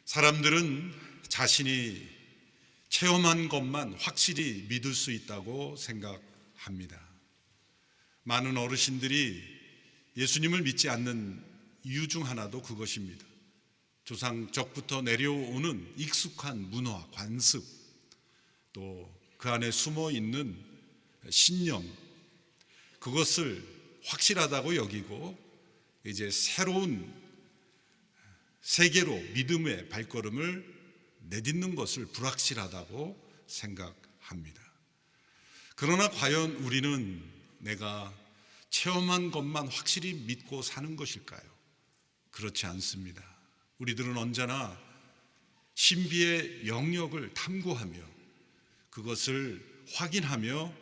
사람들은 자신이 체험한 것만 확실히 믿을 수 있다고 생각합니다. 많은 어르신들이 예수님을 믿지 않는 이유 중 하나도 그것입니다. 조상적부터 내려오는 익숙한 문화, 관습, 또 그 안에 숨어 있는 신념, 그것을 확실하다고 여기고 이제 새로운 세계로 믿음의 발걸음을 내딛는 것을 불확실하다고 생각합니다. 그러나 과연 우리는 내가 체험한 것만 확실히 믿고 사는 것일까요? 그렇지 않습니다. 우리들은 언제나 신비의 영역을 탐구하며 그것을 확인하며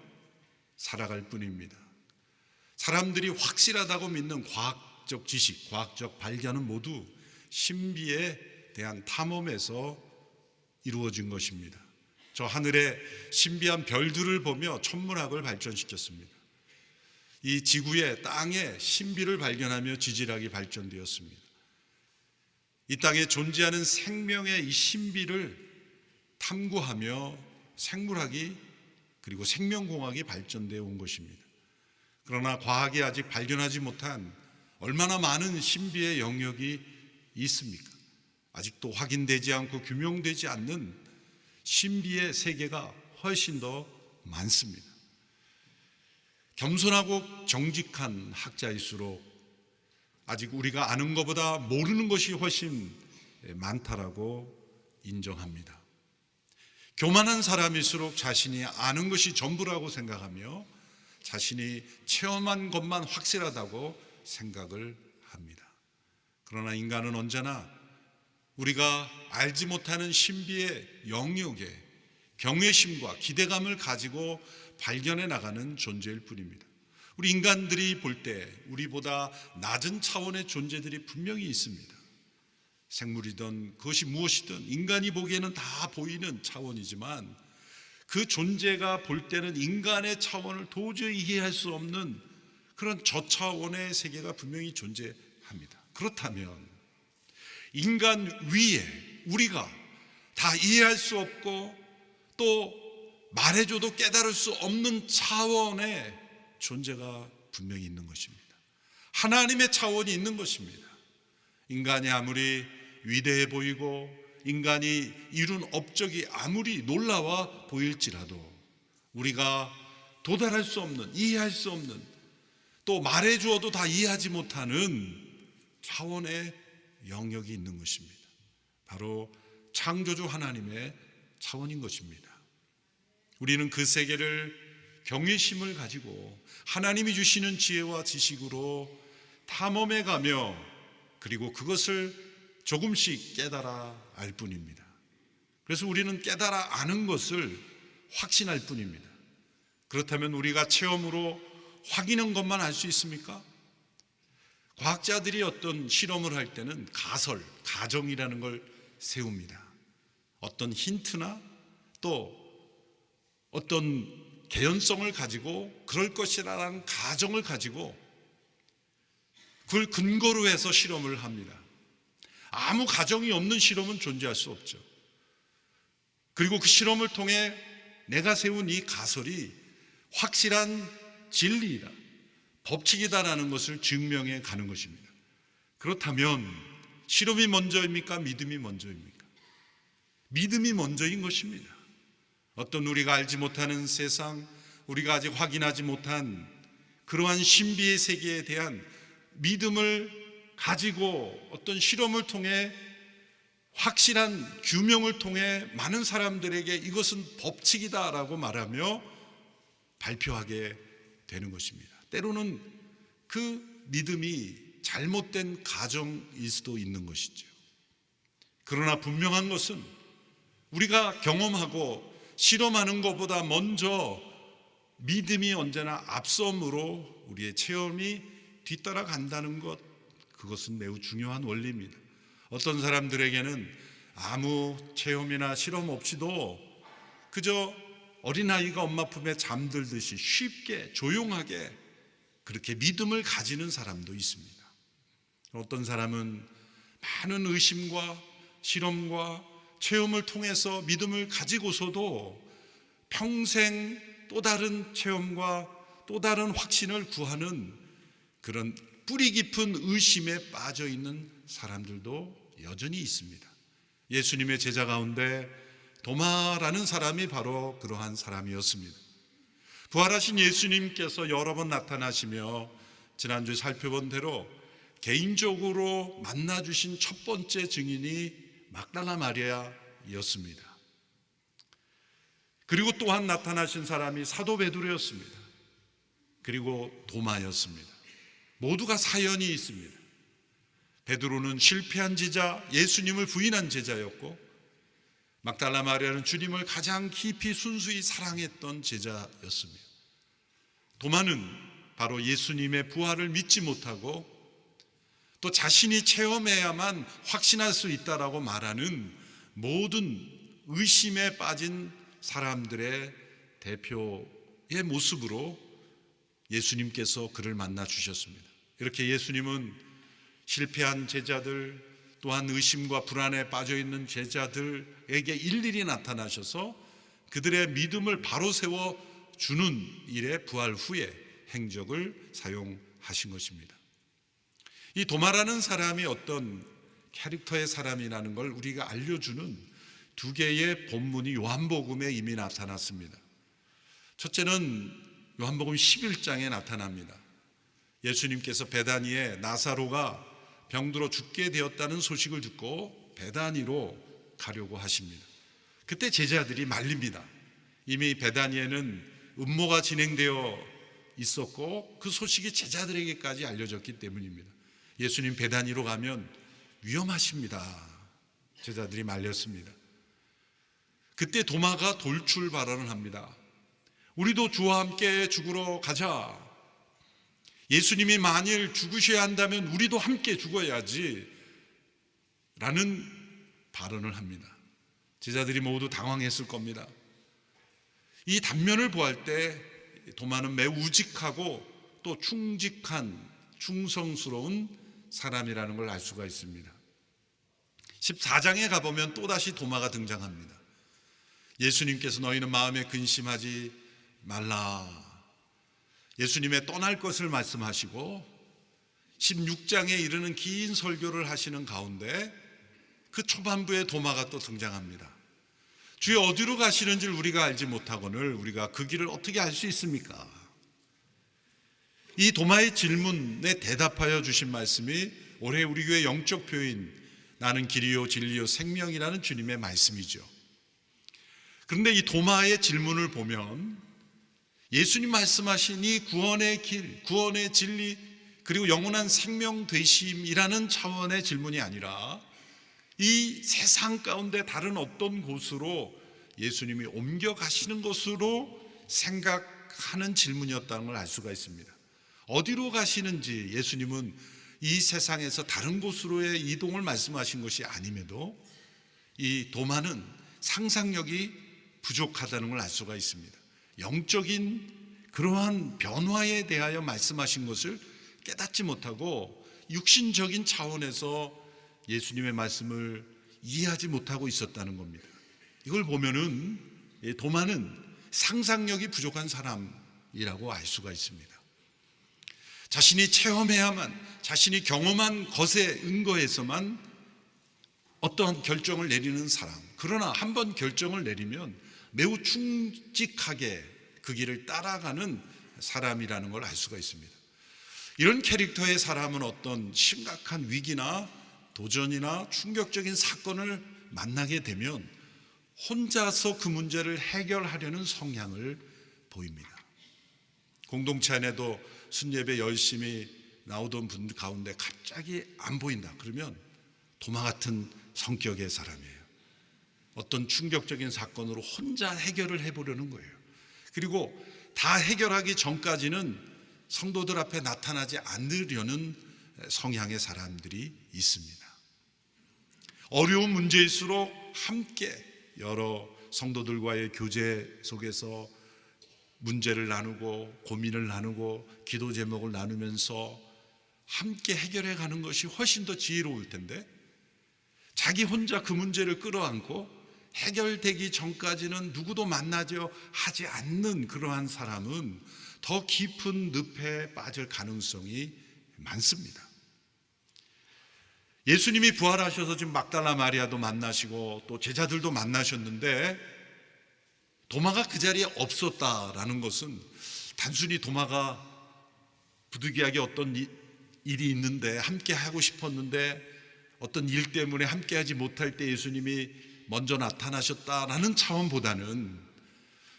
살아갈 뿐입니다. 사람들이 확실하다고 믿는 과학적 지식, 과학적 발견은 모두 신비에 대한 탐험에서 이루어진 것입니다. 저 하늘의 신비한 별들을 보며 천문학을 발전시켰습니다. 이 지구의 땅의 신비를 발견하며 지질학이 발전되었습니다. 이 땅에 존재하는 생명의 이 신비를 탐구하며 생물학이 그리고 생명공학이 발전되어 온 것입니다. 그러나 과학이 아직 발견하지 못한 얼마나 많은 신비의 영역이 있습니까? 아직도 확인되지 않고 규명되지 않는 신비의 세계가 훨씬 더 많습니다. 겸손하고 정직한 학자일수록 아직 우리가 아는 것보다 모르는 것이 훨씬 많다라고 인정합니다. 교만한 사람일수록 자신이 아는 것이 전부라고 생각하며 자신이 체험한 것만 확실하다고 생각을 합니다. 그러나 인간은 언제나 우리가 알지 못하는 신비의 영역에 경외심과 기대감을 가지고 발견해 나가는 존재일 뿐입니다. 우리 인간들이 볼 때 우리보다 낮은 차원의 존재들이 분명히 있습니다. 생물이든 그것이 무엇이든 인간이 보기에는 다 보이는 차원이지만 그 존재가 볼 때는 인간의 차원을 도저히 이해할 수 없는 그런 저차원의 세계가 분명히 존재합니다. 그렇다면 인간 위에 우리가 다 이해할 수 없고 또 말해줘도 깨달을 수 없는 차원의 존재가 분명히 있는 것입니다. 하나님의 차원이 있는 것입니다. 인간이 아무리 위대해 보이고 인간이 이룬 업적이 아무리 놀라워 보일지라도 우리가 도달할 수 없는, 이해할 수 없는, 또 말해주어도 다 이해하지 못하는 차원의 영역이 있는 것입니다. 바로 창조주 하나님의 차원인 것입니다. 우리는 그 세계를 경외심을 가지고 하나님이 주시는 지혜와 지식으로 탐험해 가며 그리고 그것을 조금씩 깨달아 알 뿐입니다. 그래서 우리는 깨달아 아는 것을 확신할 뿐입니다. 그렇다면 우리가 체험으로 확인한 것만 알 수 있습니까? 과학자들이 어떤 실험을 할 때는 가정이라는 걸 세웁니다. 어떤 힌트나 또 어떤 개연성을 가지고 그럴 것이라는 가정을 가지고 그걸 근거로 해서 실험을 합니다. 아무 가정이 없는 실험은 존재할 수 없죠. 그리고 그 실험을 통해 내가 세운 이 가설이 확실한 진리이다, 법칙이다라는 것을 증명해 가는 것입니다. 그렇다면 실험이 먼저입니까? 믿음이 먼저입니까? 믿음이 먼저인 것입니다. 어떤 우리가 알지 못하는 세상, 우리가 아직 확인하지 못한 그러한 신비의 세계에 대한 믿음을 가지고 어떤 실험을 통해 확실한 규명을 통해 많은 사람들에게 이것은 법칙이다라고 말하며 발표하게 되는 것입니다. 때로는 그 믿음이 잘못된 가정일 수도 있는 것이죠. 그러나 분명한 것은 우리가 경험하고 실험하는 것보다 먼저 믿음이 언제나 앞섬으로 우리의 체험이 뒤따라간다는 것, 그것은 매우 중요한 원리입니다. 어떤 사람들에게는 아무 체험이나 실험 없이도 그저 어린아이가 엄마 품에 잠들듯이 쉽게 조용하게 그렇게 믿음을 가지는 사람도 있습니다. 어떤 사람은 많은 의심과 실험과 체험을 통해서 믿음을 가지고서도 평생 또 다른 체험과 또 다른 확신을 구하는 그런 뿌리 깊은 의심에 빠져 있는 사람들도 여전히 있습니다. 예수님의 제자 가운데 도마라는 사람이 바로 그러한 사람이었습니다. 부활하신 예수님께서 여러 번 나타나시며 지난주에 살펴본 대로 개인적으로 만나주신 첫 번째 증인이 막달라 마리아였습니다. 그리고 또한 나타나신 사람이 사도 베드로였습니다. 그리고 도마였습니다. 모두가 사연이 있습니다. 베드로는 실패한 제자, 예수님을 부인한 제자였고, 막달라 마리아는 주님을 가장 깊이 순수히 사랑했던 제자였습니다. 도마는 바로 예수님의 부활을 믿지 못하고 또 자신이 체험해야만 확신할 수 있다라고 말하는 모든 의심에 빠진 사람들의 대표의 모습으로 예수님께서 그를 만나 주셨습니다. 이렇게 예수님은 실패한 제자들, 또한 의심과 불안에 빠져 있는 제자들에게 일일이 나타나셔서 그들의 믿음을 바로 세워 주는 일에 부활 후에 행적을 사용하신 것입니다. 이 도마라는 사람이 어떤 캐릭터의 사람이라는 걸 우리가 알려주는 두 개의 본문이 요한복음에 이미 나타났습니다. 첫째는 요한복음 11장에 나타납니다. 예수님께서 베다니에 나사로가 병들어 죽게 되었다는 소식을 듣고 베다니로 가려고 하십니다. 그때 제자들이 말립니다. 이미 베다니에는 음모가 진행되어 있었고 그 소식이 제자들에게까지 알려졌기 때문입니다. 예수님 베다니로 가면 위험하십니다. 제자들이 말렸습니다. 그때 도마가 돌출 발언을 합니다. 우리도 주와 함께 죽으러 가자. 예수님이 만일 죽으셔야 한다면 우리도 함께 죽어야지 라는 발언을 합니다. 제자들이 모두 당황했을 겁니다. 이 단면을 보할 때 도마는 매우 우직하고 또 충직한 충성스러운 사람이라는 걸 알 수가 있습니다. 14장에 가보면 또다시 도마가 등장합니다. 예수님께서 너희는 마음에 근심하지 말라. 예수님의 떠날 것을 말씀하시고 16장에 이르는 긴 설교를 하시는 가운데 그 초반부에 도마가 또 등장합니다. 주여 어디로 가시는지를 우리가 알지 못하거늘 우리가 그 길을 어떻게 알 수 있습니까? 이 도마의 질문에 대답하여 주신 말씀이 올해 우리 교회 영적 표인 나는 길이요 진리요 생명이라는 주님의 말씀이죠. 그런데 이 도마의 질문을 보면 예수님 말씀하신 이 구원의 길, 구원의 진리, 그리고 영원한 생명 되심이라는 차원의 질문이 아니라 이 세상 가운데 다른 어떤 곳으로 예수님이 옮겨가시는 것으로 생각하는 질문이었다는 걸 알 수가 있습니다. 어디로 가시는지 예수님은 이 세상에서 다른 곳으로의 이동을 말씀하신 것이 아님에도 이 도마는 상상력이 부족하다는 걸 알 수가 있습니다. 영적인 그러한 변화에 대하여 말씀하신 것을 깨닫지 못하고 육신적인 차원에서 예수님의 말씀을 이해하지 못하고 있었다는 겁니다. 이걸 보면은 도마는 상상력이 부족한 사람이라고 알 수가 있습니다. 자신이 체험해야만, 자신이 경험한 것에 근거해서만 어떠한 결정을 내리는 사람. 그러나 한번 결정을 내리면 매우 충직하게 그 길을 따라가는 사람이라는 걸 알 수가 있습니다. 이런 캐릭터의 사람은 어떤 심각한 위기나 도전이나 충격적인 사건을 만나게 되면 혼자서 그 문제를 해결하려는 성향을 보입니다. 공동체 안에도 순예배 열심히 나오던 분들 가운데 갑자기 안 보인다 그러면 도마 같은 성격의 사람이에요. 어떤 충격적인 사건으로 혼자 해결을 해보려는 거예요. 그리고 다 해결하기 전까지는 성도들 앞에 나타나지 않으려는 성향의 사람들이 있습니다. 어려운 문제일수록 함께 여러 성도들과의 교제 속에서 문제를 나누고 고민을 나누고 기도 제목을 나누면서 함께 해결해 가는 것이 훨씬 더 지혜로울 텐데 자기 혼자 그 문제를 끌어안고 해결되기 전까지는 누구도 만나려 하지 않는 그러한 사람은 더 깊은 늪에 빠질 가능성이 많습니다. 예수님이 부활하셔서 지금 막달라 마리아도 만나시고 또 제자들도 만나셨는데 도마가 그 자리에 없었다라는 것은 단순히 도마가 부득이하게 어떤 일이 있는데 함께 하고 싶었는데 어떤 일 때문에 함께 하지 못할 때 예수님이 먼저 나타나셨다라는 차원보다는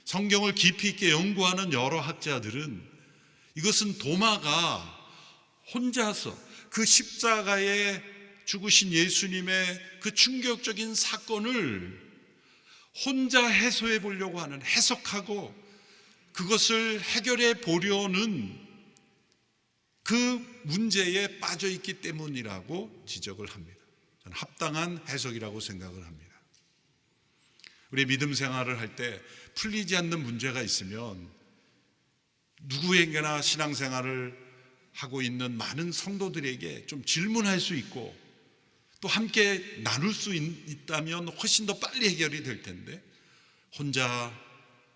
성경을 깊이 있게 연구하는 여러 학자들은 이것은 도마가 혼자서 그 십자가에 죽으신 예수님의 그 충격적인 사건을 혼자 해소해 보려고 하는, 해석하고 그것을 해결해 보려는 그 문제에 빠져 있기 때문이라고 지적을 합니다. 저는 합당한 해석이라고 생각을 합니다. 우리 믿음 생활을 할 때 풀리지 않는 문제가 있으면 누구에게나 신앙생활을 하고 있는 많은 성도들에게 좀 질문할 수 있고 또 함께 나눌 수 있다면 훨씬 더 빨리 해결이 될 텐데 혼자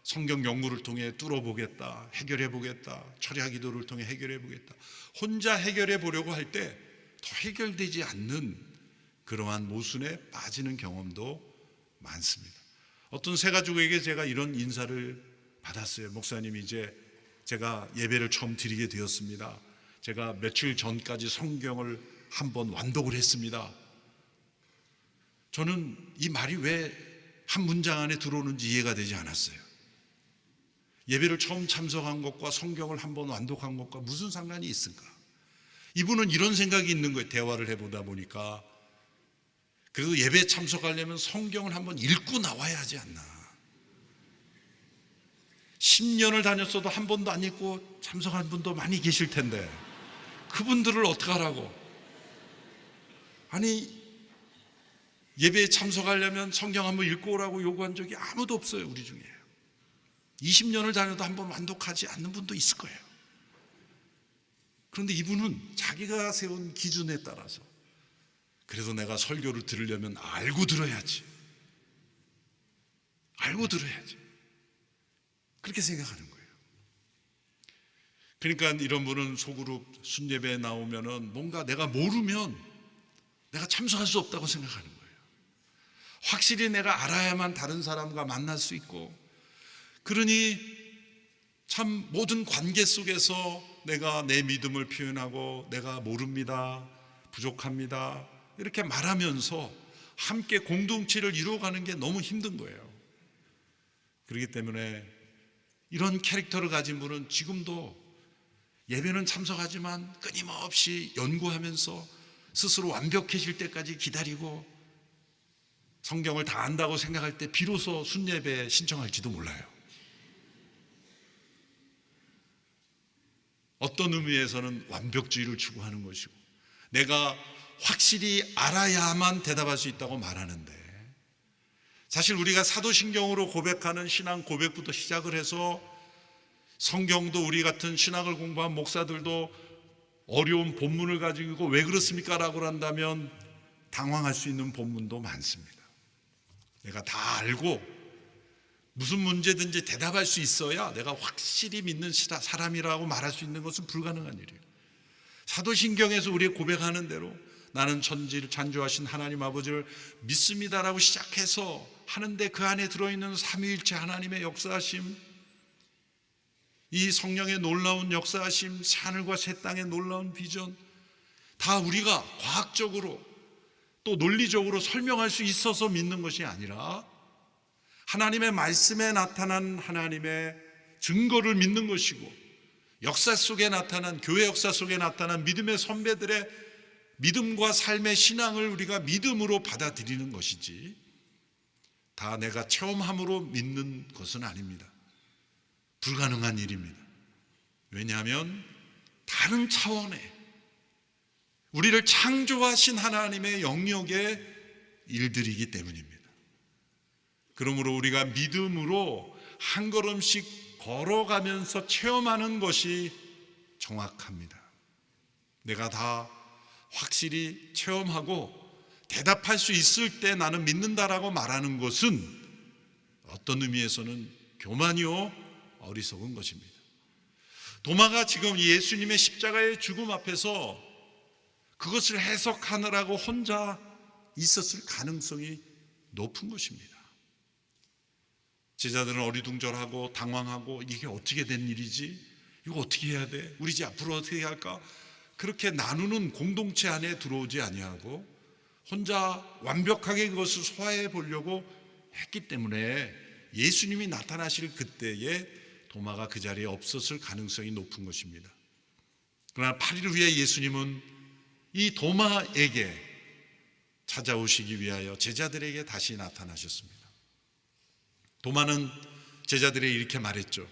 성경 연구를 통해 뚫어보겠다, 해결해보겠다, 철야 기도를 통해 해결해보겠다, 혼자 해결해 보려고 할 때 더 해결되지 않는 그러한 모순에 빠지는 경험도 많습니다. 어떤 새 가족에게 제가 이런 인사를 받았어요. 목사님, 이제 제가 예배를 처음 드리게 되었습니다. 제가 며칠 전까지 성경을 한번 완독을 했습니다. 저는 이 말이 왜 한 문장 안에 들어오는지 이해가 되지 않았어요. 예배를 처음 참석한 것과 성경을 한번 완독한 것과 무슨 상관이 있을까? 이분은 이런 생각이 있는 거예요. 대화를 해보다 보니까 그래도 예배에 참석하려면 성경을 한번 읽고 나와야 하지 않나. 10년을 다녔어도 한 번도 안 읽고 참석한 분도 많이 계실 텐데 그분들을 어떡하라고? 아니, 예배에 참석하려면 성경 한번 읽고 오라고 요구한 적이 아무도 없어요. 우리 중에 20년을 다녀도 한번 완독하지 않는 분도 있을 거예요. 그런데 이분은 자기가 세운 기준에 따라서 그래도 내가 설교를 들으려면 알고 들어야지, 알고 들어야지, 그렇게 생각하는 거예요. 그러니까 이런 분은 소그룹 순예배에 나오면은 뭔가 내가 모르면 내가 참석할 수 없다고 생각하는 거예요. 확실히 내가 알아야만 다른 사람과 만날 수 있고, 그러니 참 모든 관계 속에서 내가 내 믿음을 표현하고 내가 모릅니다, 부족합니다 이렇게 말하면서 함께 공동체를 이루어가는 게 너무 힘든 거예요. 그렇기 때문에 이런 캐릭터를 가진 분은 지금도 예배는 참석하지만 끊임없이 연구하면서 스스로 완벽해질 때까지 기다리고 성경을 다 안다고 생각할 때 비로소 순예배 신청할지도 몰라요. 어떤 의미에서는 완벽주의를 추구하는 것이고 내가 확실히 알아야만 대답할 수 있다고 말하는데, 사실 우리가 사도신경으로 고백하는 신앙 고백부터 시작을 해서 성경도 우리 같은 신학을 공부한 목사들도 어려운 본문을 가지고 왜 그렇습니까? 라고 한다면 당황할 수 있는 본문도 많습니다. 내가 다 알고 무슨 문제든지 대답할 수 있어야 내가 확실히 믿는 사람이라고 말할 수 있는 것은 불가능한 일이에요. 사도신경에서 우리 고백하는 대로 나는 천지를 창조하신 하나님 아버지를 믿습니다라고 시작해서 하는데 그 안에 들어있는 삼위일체 하나님의 역사하심, 이 성령의 놀라운 역사하심, 하늘과 새 땅의 놀라운 비전, 다 우리가 과학적으로 또 논리적으로 설명할 수 있어서 믿는 것이 아니라 하나님의 말씀에 나타난 하나님의 증거를 믿는 것이고, 역사 속에 나타난, 교회 역사 속에 나타난 믿음의 선배들의 믿음과 삶의 신앙을 우리가 믿음으로 받아들이는 것이지 다 내가 체험함으로 믿는 것은 아닙니다. 불가능한 일입니다. 왜냐하면 다른 차원의 우리를 창조하신 하나님의 영역의 일들이기 때문입니다. 그러므로 우리가 믿음으로 한 걸음씩 걸어가면서 체험하는 것이 정확합니다. 내가 다 확실히 체험하고 대답할 수 있을 때 나는 믿는다라고 말하는 것은 어떤 의미에서는 교만이요 어리석은 것입니다. 도마가 지금 예수님의 십자가의 죽음 앞에서 그것을 해석하느라고 혼자 있었을 가능성이 높은 것입니다. 제자들은 어리둥절하고 당황하고 이게 어떻게 된 일이지? 이거 어떻게 해야 돼? 우리 이제 앞으로 어떻게 해야 할까? 그렇게 나누는 공동체 안에 들어오지 아니하고 혼자 완벽하게 그것을 소화해 보려고 했기 때문에 예수님이 나타나실 그때에 도마가 그 자리에 없었을 가능성이 높은 것입니다. 그러나 8일 후에 예수님은 이 도마에게 찾아오시기 위하여 제자들에게 다시 나타나셨습니다. 도마는 제자들에게 이렇게 말했죠.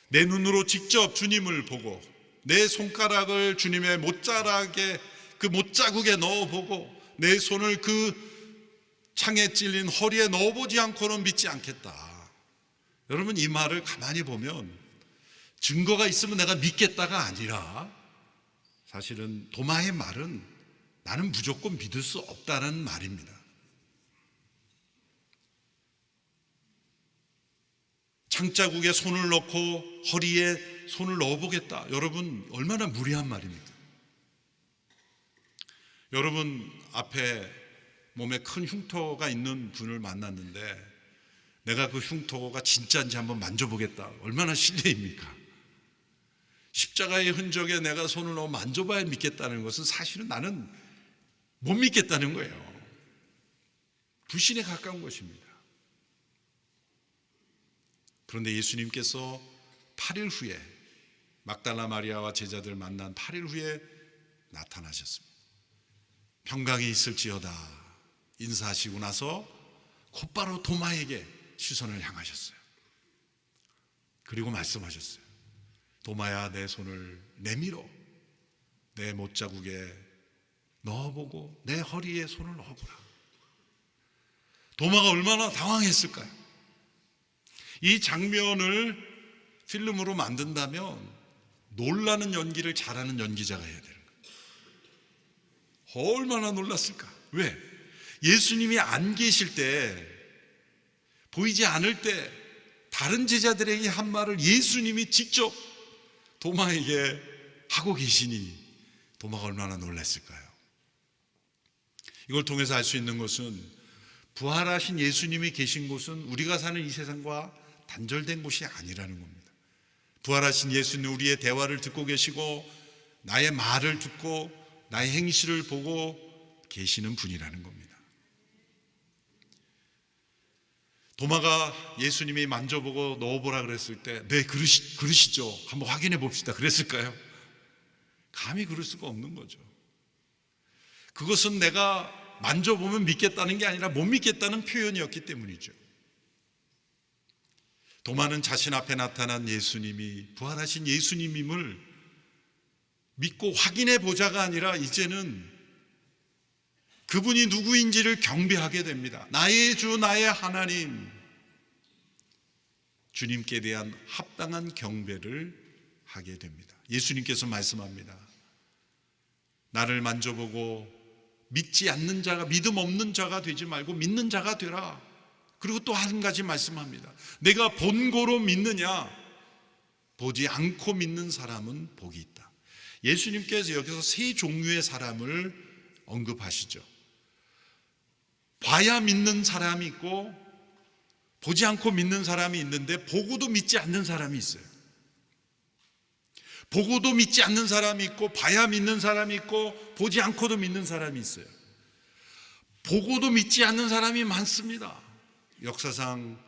내 눈으로 직접 주님을 보고 내 손가락을 주님의 못자락에 그 못자국에 넣어보고 내 손을 그 창에 찔린 허리에 넣어보지 않고는 믿지 않겠다. 여러분, 이 말을 가만히 보면 증거가 있으면 내가 믿겠다가 아니라 사실은 도마의 말은 나는 무조건 믿을 수 없다는 말입니다. 창자국에 손을 넣고 허리에 손을 넣어보겠다. 여러분, 얼마나 무리한 말입니까? 여러분 앞에 몸에 큰 흉터가 있는 분을 만났는데 내가 그 흉터가 진짜인지 한번 만져보겠다. 얼마나 실례입니까? 십자가의 흔적에 내가 손을 넣어 만져봐야 믿겠다는 것은 사실은 나는 못 믿겠다는 거예요. 불신에 가까운 것입니다. 그런데 예수님께서 8일 후에 막달라 마리아와 제자들 만난 8일 후에 나타나셨습니다. 평강이 있을지어다 인사하시고 나서 곧바로 도마에게 시선을 향하셨어요. 그리고 말씀하셨어요. 도마야, 내 손을 내밀어 내 못자국에 넣어보고 내 허리에 손을 넣어보라. 도마가 얼마나 당황했을까요? 이 장면을 필름으로 만든다면 놀라는 연기를 잘하는 연기자가 해야 되는 거예요. 얼마나 놀랐을까? 왜? 예수님이 안 계실 때, 보이지 않을 때 다른 제자들에게 한 말을 예수님이 직접 도마에게 하고 계시니 도마가 얼마나 놀랐을까요? 이걸 통해서 알 수 있는 것은 부활하신 예수님이 계신 곳은 우리가 사는 이 세상과 단절된 곳이 아니라는 겁니다. 부활하신 예수님 우리의 대화를 듣고 계시고 나의 말을 듣고 나의 행실을 보고 계시는 분이라는 겁니다. 도마가 예수님이 만져보고 넣어보라 그랬을 때 네, 그러시죠. 한번 확인해 봅시다. 그랬을까요? 감히 그럴 수가 없는 거죠. 그것은 내가 만져보면 믿겠다는 게 아니라 못 믿겠다는 표현이었기 때문이죠. 도마는 자신 앞에 나타난 예수님이 부활하신 예수님임을 믿고 확인해 보자가 아니라 이제는 그분이 누구인지를 경배하게 됩니다. 나의 주 나의 하나님, 주님께 대한 합당한 경배를 하게 됩니다. 예수님께서 말씀합니다. 나를 만져보고 믿지 않는 자가, 믿음 없는 자가 되지 말고 믿는 자가 되라. 그리고 또 한 가지 말씀합니다. 내가 본고로 믿느냐? 보지 않고 믿는 사람은 복이 있다. 예수님께서 여기서 세 종류의 사람을 언급하시죠. 봐야 믿는 사람이 있고 보지 않고 믿는 사람이 있는데 보고도 믿지 않는 사람이 있어요. 보고도 믿지 않는 사람이 있고 봐야 믿는 사람이 있고 보지 않고도 믿는 사람이 있어요. 보고도 믿지 않는 사람이 많습니다. 역사상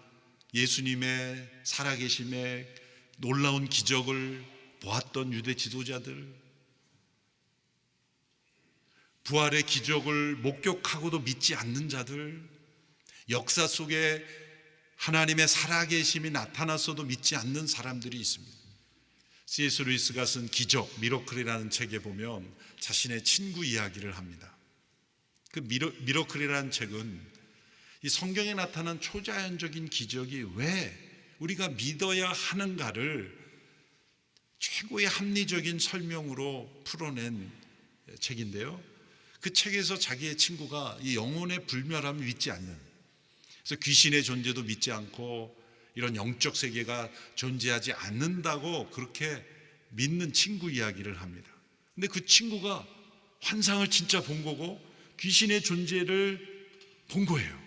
예수님의 살아계심에 놀라운 기적을 보았던 유대 지도자들, 부활의 기적을 목격하고도 믿지 않는 자들, 역사 속에 하나님의 살아계심이 나타났어도 믿지 않는 사람들이 있습니다. C.S. 루이스가 쓴 기적, 미러클이라는 책에 보면 자신의 친구 이야기를 합니다. 그 미러클이라는 책은 이 성경에 나타난 초자연적인 기적이 왜 우리가 믿어야 하는가를 최고의 합리적인 설명으로 풀어낸 책인데요. 그 책에서 자기의 친구가 이 영혼의 불멸함을 믿지 않는, 그래서 귀신의 존재도 믿지 않고 이런 영적 세계가 존재하지 않는다고 그렇게 믿는 친구 이야기를 합니다. 근데 그 친구가 환상을 진짜 본 거고 귀신의 존재를 본 거예요.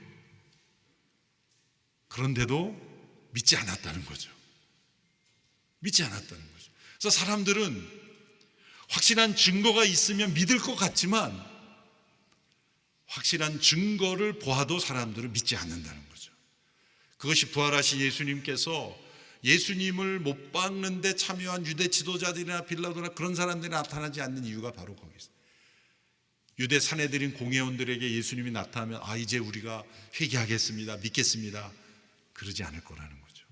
그런데도 믿지 않았다는 거죠. 믿지 않았다는 거죠. 그래서 사람들은 확실한 증거가 있으면 믿을 것 같지만 확실한 증거를 보아도 사람들은 믿지 않는다는 거죠. 그것이 부활하신 예수님께서 예수님을 못 박는데 참여한 유대 지도자들이나 빌라도나 그런 사람들이 나타나지 않는 이유가 바로 거기 있어요. 유대 사내들인 공회원들에게 예수님이 나타나면 이제 우리가 회개하겠습니다, 믿겠습니다, 그러지 않을 거라는 거죠.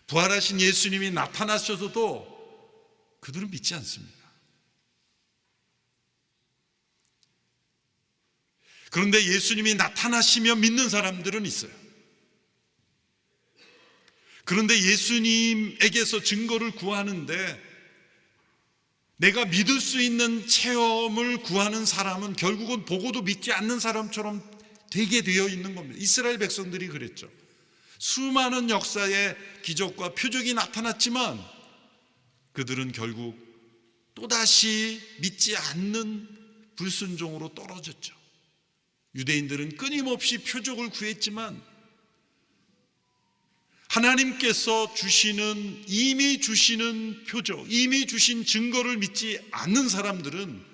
부활하신 예수님이 나타나셔서도 그들은 믿지 않습니다. 그런데 예수님이 나타나시면 믿는 사람들은 있어요. 그런데 예수님에게서 증거를 구하는데 내가 믿을 수 있는 체험을 구하는 사람은 결국은 보고도 믿지 않는 사람처럼 되게 되어 있는 겁니다. 이스라엘 백성들이 그랬죠. 수많은 역사의 기적과 표적이 나타났지만 그들은 결국 또다시 믿지 않는 불순종으로 떨어졌죠. 유대인들은 끊임없이 표적을 구했지만 하나님께서 주시는, 이미 주시는 표적, 이미 주신 증거를 믿지 않는 사람들은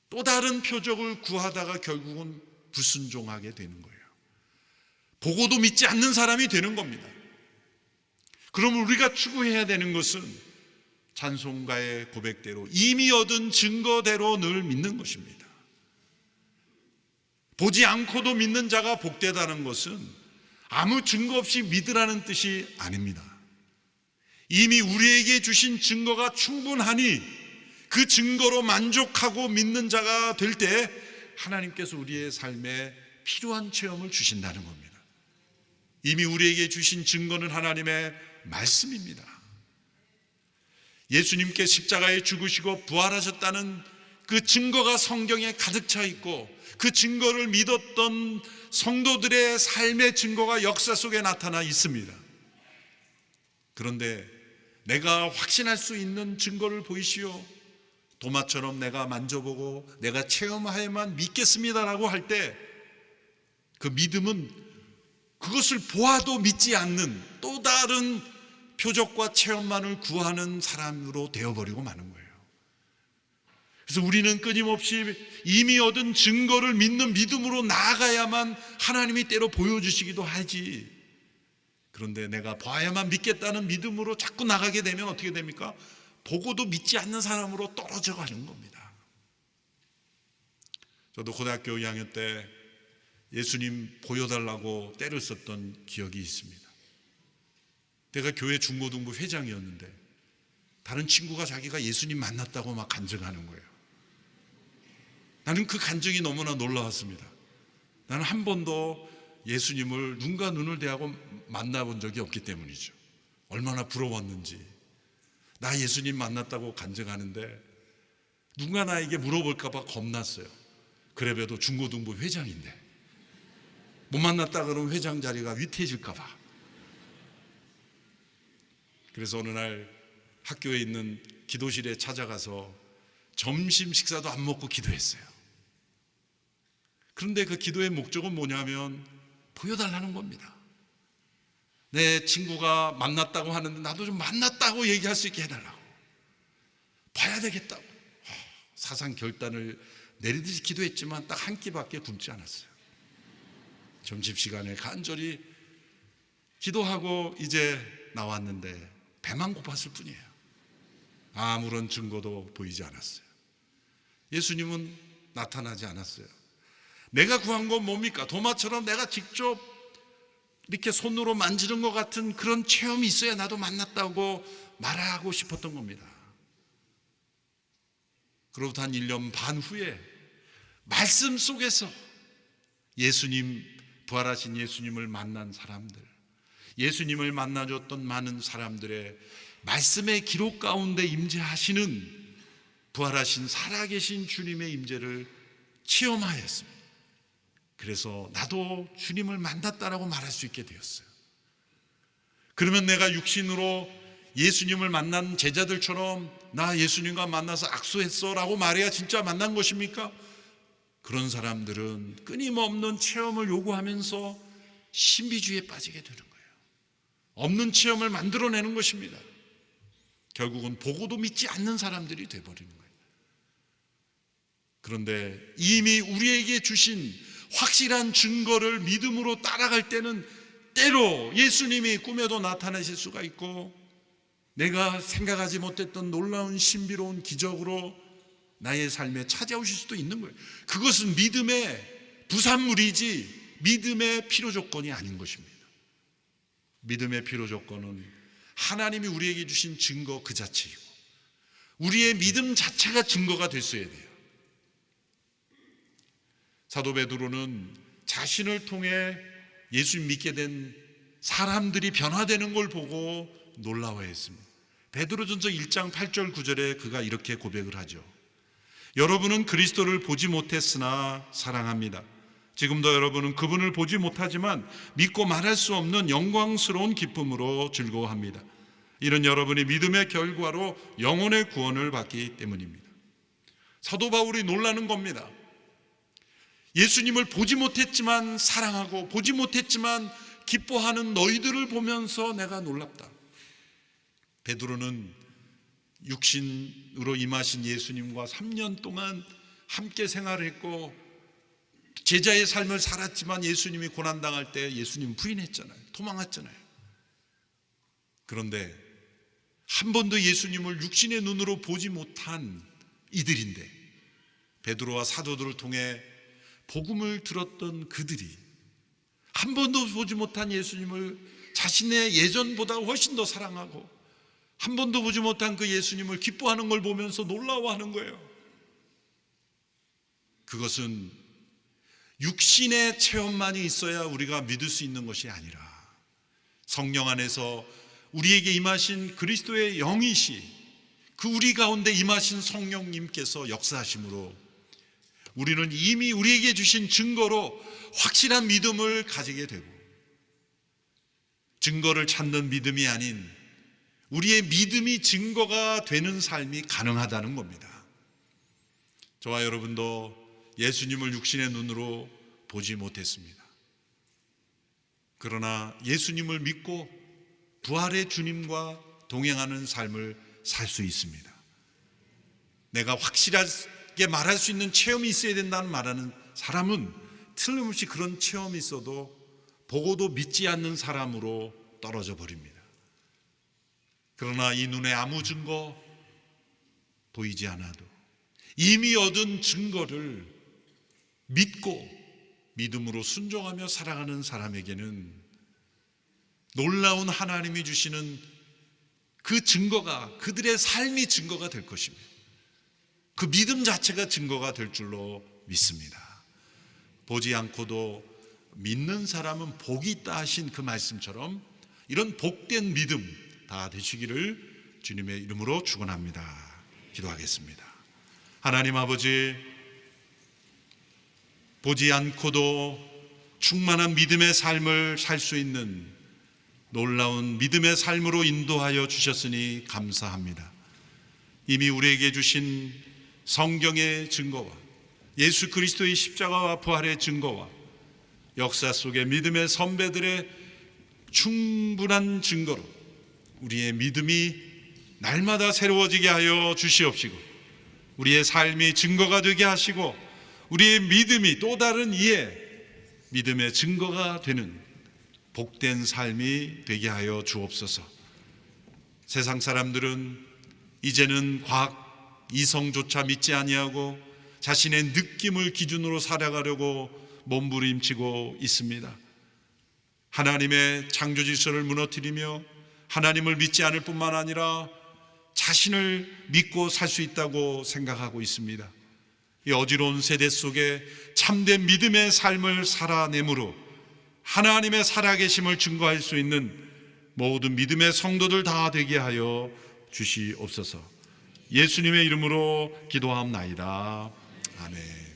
또 다른 표적을 구하다가 결국은 불순종하게 되는 거예요. 보고도 믿지 않는 사람이 되는 겁니다. 그럼 우리가 추구해야 되는 것은 찬송가의 고백대로 이미 얻은 증거대로 늘 믿는 것입니다. 보지 않고도 믿는 자가 복되다는 것은 아무 증거 없이 믿으라는 뜻이 아닙니다. 이미 우리에게 주신 증거가 충분하니 그 증거로 만족하고 믿는 자가 될 때 하나님께서 우리의 삶에 필요한 체험을 주신다는 겁니다. 이미 우리에게 주신 증거는 하나님의 말씀입니다. 예수님께 십자가에 죽으시고 부활하셨다는 그 증거가 성경에 가득 차 있고 그 증거를 믿었던 성도들의 삶의 증거가 역사 속에 나타나 있습니다. 그런데 내가 확신할 수 있는 증거를 보이시오, 도마처럼 내가 만져보고 내가 체험하야만 믿겠습니다라고 할 때 그 믿음은 그것을 보아도 믿지 않는 또 다른 표적과 체험만을 구하는 사람으로 되어버리고 마는 거예요. 그래서 우리는 끊임없이 이미 얻은 증거를 믿는 믿음으로 나아가야만 하나님이 때로 보여주시기도 하지, 그런데 내가 봐야만 믿겠다는 믿음으로 자꾸 나가게 되면 어떻게 됩니까? 보고도 믿지 않는 사람으로 떨어져 가는 겁니다. 저도 고등학교 2학년 때 예수님 보여달라고 때를 썼던 기억이 있습니다. 내가 교회 중고등부 회장이었는데 다른 친구가 자기가 예수님 만났다고 막 간증하는 거예요. 나는 그 간증이 너무나 놀라웠습니다. 나는 한 번도 예수님을 눈과 눈을 대하고 만나본 적이 없기 때문이죠. 얼마나 부러웠는지. 나 예수님 만났다고 간증하는데 누가 나에게 물어볼까 봐 겁났어요. 그래도 중고등부 회장인데 못 만났다 그러면 회장 자리가 위태해질까 봐. 그래서 어느 날 학교에 있는 기도실에 찾아가서 점심 식사도 안 먹고 기도했어요. 그런데 그 기도의 목적은 뭐냐면 보여달라는 겁니다. 내 친구가 만났다고 하는데 나도 좀 만났다고 얘기할 수 있게 해달라고, 봐야 되겠다고. 사상 결단을 내리듯이 기도했지만 딱 한 끼밖에 굶지 않았어요. 점심시간에 간절히 기도하고 이제 나왔는데 배만 고팠을 뿐이에요. 아무런 증거도 보이지 않았어요. 예수님은 나타나지 않았어요. 내가 구한 건 뭡니까? 도마처럼 내가 직접 이렇게 손으로 만지는 것 같은 그런 체험이 있어야 나도 만났다고 말하고 싶었던 겁니다. 그로부터 한 1년 반 후에 말씀 속에서 예수님, 부활하신 예수님을 만난 사람들, 예수님을 만나줬던 많은 사람들의 말씀의 기록 가운데 임재하시는 부활하신 살아계신 주님의 임재를 체험하였습니다. 그래서 나도 주님을 만났다라고 말할 수 있게 되었어요. 그러면 내가 육신으로 예수님을 만난 제자들처럼 나 예수님과 만나서 악수했어 라고 말해야 진짜 만난 것입니까? 그런 사람들은 끊임없는 체험을 요구하면서 신비주의에 빠지게 되는 거예요. 없는 체험을 만들어내는 것입니다. 결국은 보고도 믿지 않는 사람들이 되어버리는 거예요. 그런데 이미 우리에게 주신 확실한 증거를 믿음으로 따라갈 때는 때로 예수님이 꿈에도 나타나실 수가 있고 내가 생각하지 못했던 놀라운 신비로운 기적으로 나의 삶에 찾아오실 수도 있는 거예요. 그것은 믿음의 부산물이지 믿음의 필요 조건이 아닌 것입니다. 믿음의 필요 조건은 하나님이 우리에게 주신 증거 그 자체이고 우리의 믿음 자체가 증거가 됐어야 돼요. 사도 베드로는 자신을 통해 예수님 믿게 된 사람들이 변화되는 걸 보고 놀라워했습니다. 베드로전서 1장 8절 9절에 그가 이렇게 고백을 하죠. 여러분은 그리스도를 보지 못했으나 사랑합니다. 지금도 여러분은 그분을 보지 못하지만 믿고 말할 수 없는 영광스러운 기쁨으로 즐거워합니다. 이런 여러분이 믿음의 결과로 영혼의 구원을 받기 때문입니다. 사도 바울이 놀라는 겁니다. 예수님을 보지 못했지만 사랑하고 보지 못했지만 기뻐하는 너희들을 보면서 내가 놀랍다. 베드로는 육신으로 임하신 예수님과 3년 동안 함께 생활했고 제자의 삶을 살았지만 예수님이 고난당할 때 예수님 부인했잖아요. 도망갔잖아요. 그런데 한 번도 예수님을 육신의 눈으로 보지 못한 이들인데 베드로와 사도들을 통해 복음을 들었던 그들이 한 번도 보지 못한 예수님을 자신의 예전보다 훨씬 더 사랑하고 한 번도 보지 못한 그 예수님을 기뻐하는 걸 보면서 놀라워하는 거예요. 그것은 육신의 체험만이 있어야 우리가 믿을 수 있는 것이 아니라 성령 안에서 우리에게 임하신 그리스도의 영이시 그 우리 가운데 임하신 성령님께서 역사하심으로 우리는 이미 우리에게 주신 증거로 확실한 믿음을 가지게 되고 증거를 찾는 믿음이 아닌 우리의 믿음이 증거가 되는 삶이 가능하다는 겁니다. 저와 여러분도 예수님을 육신의 눈으로 보지 못했습니다. 그러나 예수님을 믿고 부활의 주님과 동행하는 삶을 살 수 있습니다. 내가 확실하게 말할 수 있는 체험이 있어야 된다는 말하는 사람은 틀림없이 그런 체험이 있어도 보고도 믿지 않는 사람으로 떨어져 버립니다. 그러나 이 눈에 아무 증거 보이지 않아도 이미 얻은 증거를 믿고 믿음으로 순종하며 살아가는 사람에게는 놀라운 하나님이 주시는 그 증거가 그들의 삶이 증거가 될 것입니다. 그 믿음 자체가 증거가 될 줄로 믿습니다. 보지 않고도 믿는 사람은 복이 있다 하신 그 말씀처럼 이런 복된 믿음 다 되시기를 주님의 이름으로 축원합니다. 기도하겠습니다. 하나님 아버지, 보지 않고도 충만한 믿음의 삶을 살 수 있는 놀라운 믿음의 삶으로 인도하여 주셨으니 감사합니다. 이미 우리에게 주신 성경의 증거와 예수 그리스도의 십자가와 부활의 증거와 역사 속의 믿음의 선배들의 충분한 증거로 우리의 믿음이 날마다 새로워지게 하여 주시옵시고 우리의 삶이 증거가 되게 하시고 우리의 믿음이 또 다른 이의 믿음의 증거가 되는 복된 삶이 되게 하여 주옵소서. 세상 사람들은 이제는 과학, 이성조차 믿지 아니하고 자신의 느낌을 기준으로 살아가려고 몸부림치고 있습니다. 하나님의 창조 질서를 무너뜨리며 하나님을 믿지 않을 뿐만 아니라 자신을 믿고 살 수 있다고 생각하고 있습니다. 이 어지러운 세대 속에 참된 믿음의 삶을 살아내므로 하나님의 살아계심을 증거할 수 있는 모든 믿음의 성도들 다 되게 하여 주시옵소서. 예수님의 이름으로 기도하옵나이다. 아멘.